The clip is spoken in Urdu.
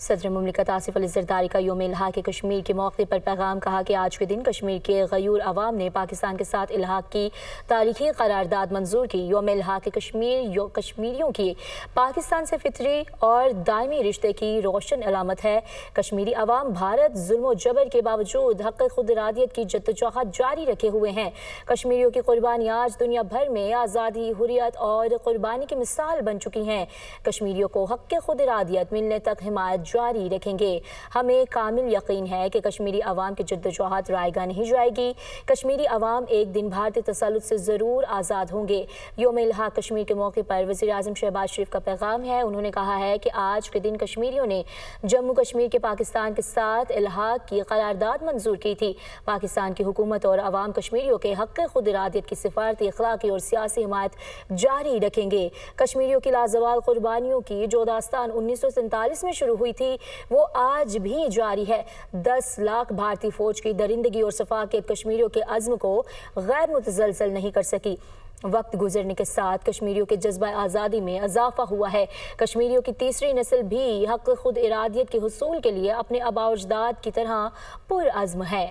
صدر مملکت آصف علی زرداری کا یوم الحاق کشمیر کے موقع پر پیغام کہا کہ آج کے دن کشمیر کے غیور عوام نے پاکستان کے ساتھ الحاق کی تاریخی قرارداد منظور کی۔ یوم الحاق کشمیر کشمیریوں کی پاکستان سے فطری اور دائمی رشتے کی روشن علامت ہے۔ کشمیری عوام بھارت ظلم و جبر کے باوجود حق خود ارادیت کی جدوجہد جاری رکھے ہوئے ہیں۔ کشمیریوں کی قربانیاں آج دنیا بھر میں آزادی، حریت اور قربانی کی مثال بن چکی ہیں۔ کشمیریوں کو حق خود ارادیت ملنے تک حمایت جاری رکھیں گے۔ ہمیں کامل یقین ہے کہ کشمیری عوام کی جدوجہد رائے گاہ نہیں جائے گی۔ کشمیری عوام ایک دن بھارتی تسلط سے ضرور آزاد ہوں گے۔ یوم الحاق کشمیر کے موقع پر وزیر اعظم شہباز شریف کا پیغام ہے۔ انہوں نے کہا ہے کہ آج کے دن کشمیریوں نے جموں کشمیر کے پاکستان کے ساتھ الحاق کی قرارداد منظور کی تھی۔ پاکستان کی حکومت اور عوام کشمیریوں کے حق خود ارادیت کی سفارتی، اخلاقی اور سیاسی حمایت جاری رکھیں گے۔ کشمیریوں کی لازوال قربانیوں کی جو داستان 1947 میں شروع ہوئی تھی وہ آج بھی جاری ہے۔ 10 لاکھ بھارتی فوج کی درندگی اور صفاقیت کشمیریوں کے عزم کو غیر متزلزل نہیں کر سکی۔ وقت گزرنے کے ساتھ کشمیریوں کے جذبہ آزادی میں اضافہ ہوا ہے۔ کشمیریوں کی تیسری نسل بھی حق خود ارادیت کے حصول کے لیے اپنے آباء و اجداد کی طرح پرعزم ہے۔